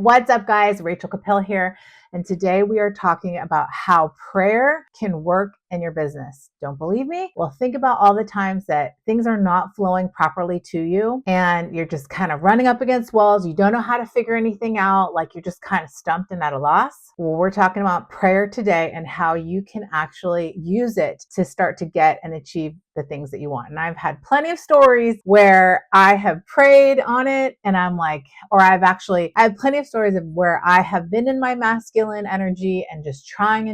What's up, guys? Rachel Capel here. And today we are talking about how prayer can work in your business. Don't believe me? Well, think about all the times that things are not flowing properly to you and you're just kind of running up against walls. You don't know how to figure anything out. Like you're just kind of stumped and at a loss. Well, we're talking about prayer today and how you can actually use it to start to get and achieve the things that you want. And I've had plenty of stories where I have prayed on it and I'm like, I have plenty of stories of where I have been in my masculine energy and just trying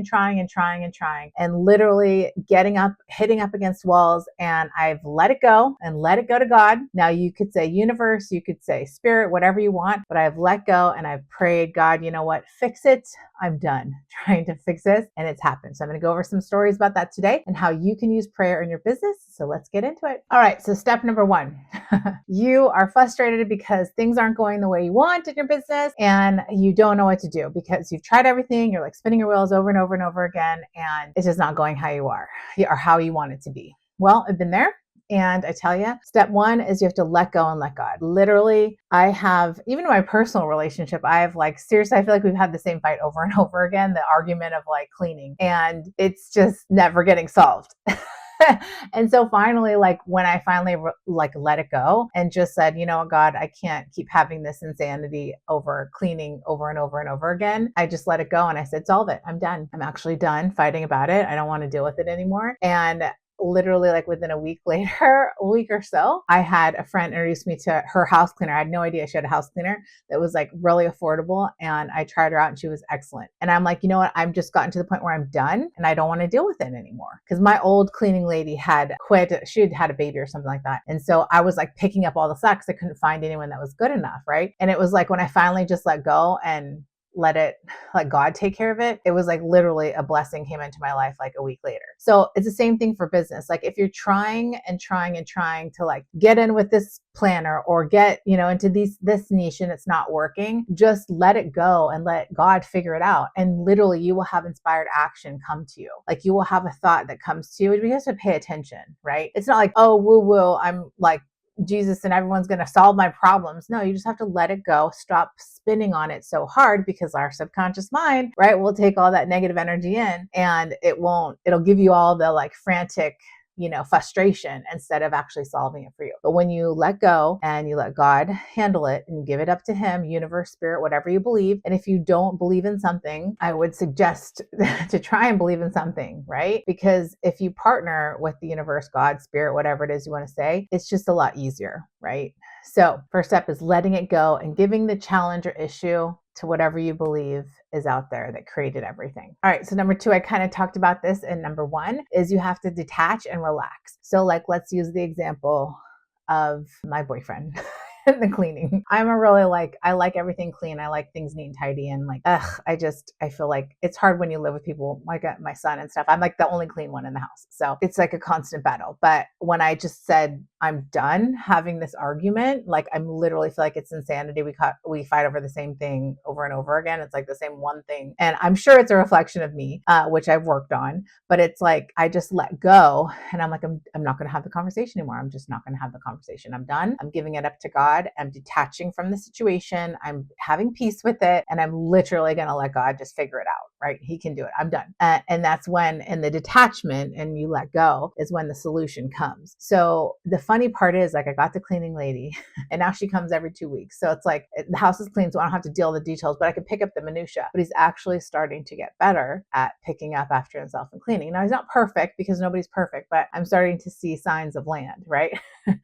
and literally getting up, hitting up against walls, and I've let it go to God. Now you could say universe, you could say spirit, whatever you want, but I've let go and I've prayed, God, you know what? Fix it. I'm done trying to fix this, and it's happened. So I'm going to go over some stories about that today and how you can use prayer in your business. So let's get into it. All right. So step number one, you are frustrated because things aren't going the way you want in your business and you don't know what to do because you've tried everything. You're like spinning your wheels over and over and over again, and it's just not going how you are or how you want it to be. Well, I've been there. And I tell you, step one is you have to let go and let God. Literally, I have, even in my personal relationship, seriously, I feel like we've had the same fight over and over again, the argument of like cleaning, and it's just never getting solved. And so finally, when I finally let it go and just said, you know what, God, I can't keep having this insanity over cleaning over and over and over again. I just let it go. And I said, solve it. I'm done. I'm actually done fighting about it. I don't want to deal with it anymore. And literally within a week or so, I had a friend introduce me to her house cleaner. I had no idea she had a house cleaner that was really affordable. And I tried her out and she was excellent. And I'm like, you know what? I've just gotten to the point where I'm done and I don't want to deal with it anymore. Because my old cleaning lady had quit. She had had a baby or something like that. And so I was picking up all the slack because I couldn't find anyone that was good enough. Right. And it was when I finally just let go and let God take care of it. It was literally a blessing came into my life a week later. So it's the same thing for business. If you're trying to get in with this planner or get, into this niche and it's not working, just let it go and let God figure it out. And literally you will have inspired action come to you. You will have a thought that comes to you. You have to pay attention, right? It's not oh, woo, I'm Jesus and everyone's going to solve my problems. No, you just have to let it go. Stop spinning on it so hard because our subconscious mind, right, will take all that negative energy in and it'll give you all the frantic, frustration instead of actually solving it for you. But when you let go and you let God handle it and you give it up to him, universe, spirit, whatever you believe. And if you don't believe in something, I would suggest to try and believe in something, right? Because if you partner with the universe, God, spirit, whatever it is you want to say, it's just a lot easier, right? So first step is letting it go and giving the challenge or issue to whatever you believe is out there that created everything. All right. So number two, I kind of talked about this. And number one is you have to detach and relax. So let's use the example of my boyfriend. The cleaning. I'm a really I like everything clean. I like things neat and tidy and I feel like it's hard when you live with people like my son and stuff. I'm the only clean one in the house. So it's a constant battle. But when I just said, I'm done having this argument, I'm literally feel like it's insanity. We fight over the same thing over and over again. It's the same one thing. And I'm sure it's a reflection of me, which I've worked on, but it's I just let go and I'm I'm not going to have the conversation anymore. I'm just not going to have the conversation. I'm done. I'm giving it up to God. I'm detaching from the situation. I'm having peace with it. And I'm literally going to let God just figure it out, right? He can do it. I'm done. And that's when in the detachment and you let go is when the solution comes. So the funny part is I got the cleaning lady and now she comes every 2 weeks. So it's the house is clean. So I don't have to deal with the details, but I can pick up the minutia. But he's actually starting to get better at picking up after himself and cleaning. Now he's not perfect because nobody's perfect, but I'm starting to see signs of land, right?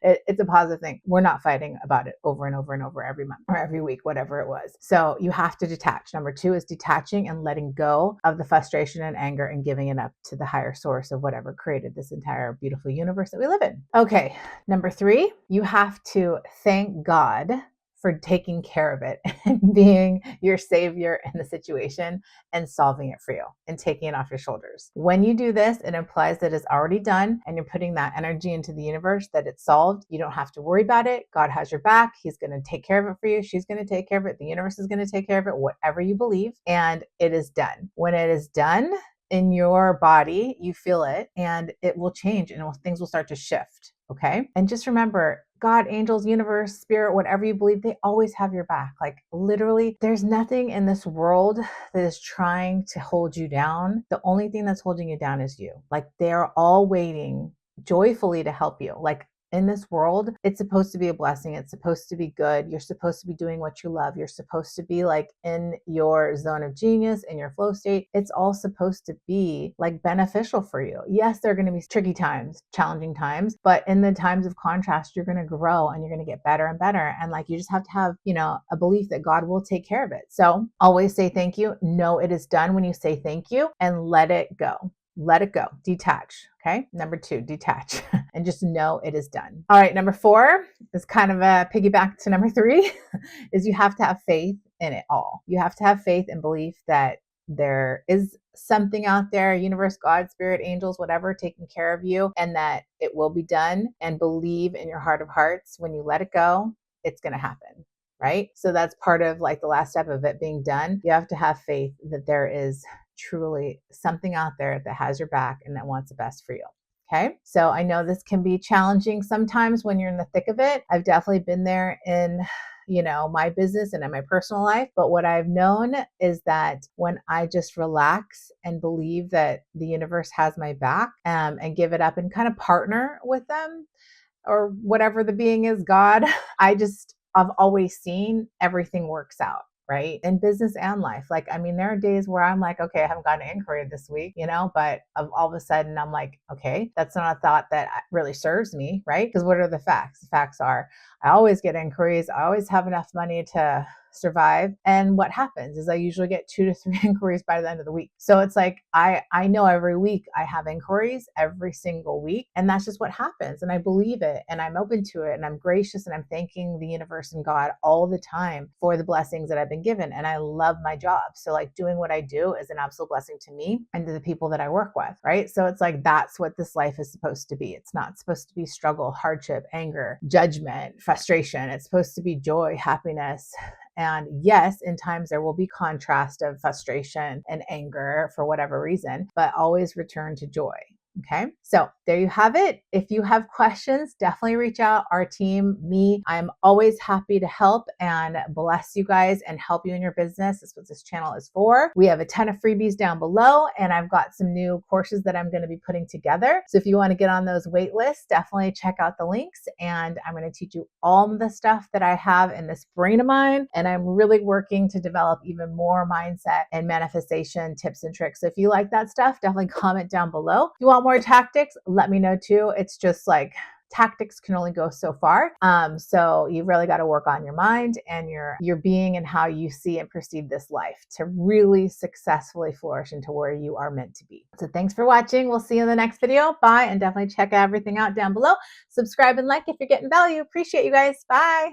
It's a positive thing. We're not fighting about it over and over and over every month or every week, whatever it was. So you have to detach. Number two is detaching and letting go of the frustration and anger and giving it up to the higher source of whatever created this entire beautiful universe that we live in. Okay. Number three, you have to thank God for taking care of it and being your savior in the situation and solving it for you and taking it off your shoulders. When you do this, it implies that it's already done and you're putting that energy into the universe that it's solved. You don't have to worry about it. God has your back. He's going to take care of it for you. She's going to take care of it. The universe is going to take care of it, whatever you believe. And it is done. When it is done, in your body, you feel it and it will change and things will start to shift. Okay. And just remember, God, angels, universe, spirit, whatever you believe, they always have your back. Like literally, there's nothing in this world that is trying to hold you down. The only thing that's holding you down is you. Like they're all waiting joyfully to help you. Like in this world, it's supposed to be a blessing. It's supposed to be good. You're supposed to be doing what you love. You're supposed to be like in your zone of genius, in your flow state. It's all supposed to be like beneficial for you. Yes, there are going to be tricky times, challenging times, but in the times of contrast, you're going to grow and you're going to get better and better. And like, you just have to have, a belief that God will take care of it. So always say thank you. Know it is done when you say thank you, and let it go. Let it go. Detach. Okay. Number 2, detach and just know it is done. All right. Number 4 is kind of a piggyback to number 3 is you have to have faith in it all. You have to have faith and belief that there is something out there, universe, God, spirit, angels, whatever, taking care of you, and that it will be done. And believe in your heart of hearts, when you let it go, it's going to happen. Right. So that's part of like the last step of it being done. You have to have faith that there is truly something out there that has your back and that wants the best for you. Okay. So I know this can be challenging sometimes when you're in the thick of it. I've definitely been there in my business and in my personal life. But what I've known is that when I just relax and believe that the universe has my back, and give it up and kind of partner with them, or whatever the being is, God, I've always seen everything works out. Right. In business and life. Like, I mean, there are days where I'm like, okay, I haven't gotten an inquiry this week, but all of a sudden I'm like, okay, that's not a thought that really serves me. Right. Because what are the facts? The facts are I always get inquiries. I always have enough money to survive. And what happens is I usually get 2 to 3 inquiries by the end of the week. So it's like, I know every week I have inquiries every single week. And that's just what happens. And I believe it and I'm open to it and I'm gracious and I'm thanking the universe and God all the time for the blessings that I've been given. And I love my job. So like doing what I do is an absolute blessing to me and to the people that I work with. Right. So it's like, that's what this life is supposed to be. It's not supposed to be struggle, hardship, anger, judgment, frustration. It's supposed to be joy, happiness. And yes, in times there will be contrast of frustration and anger for whatever reason, but always return to joy. Okay. So there you have it. If you have questions, definitely reach out. Our team, me, I'm always happy to help and bless you guys and help you in your business. That's what this channel is for. We have a ton of freebies down below, and I've got some new courses that I'm going to be putting together. So if you want to get on those wait lists, definitely check out the links. And I'm going to teach you all the stuff that I have in this brain of mine. And I'm really working to develop even more mindset and manifestation tips and tricks. So if you like that stuff, definitely comment down below. If you want more tactics, let me know too. It's just like tactics can only go so far. So you really got to work on your mind and your being and how you see and perceive this life to really successfully flourish into where you are meant to be. So thanks for watching. We'll see you in the next video. Bye. And definitely check everything out down below. Subscribe and like if you're getting value. Appreciate you guys. Bye.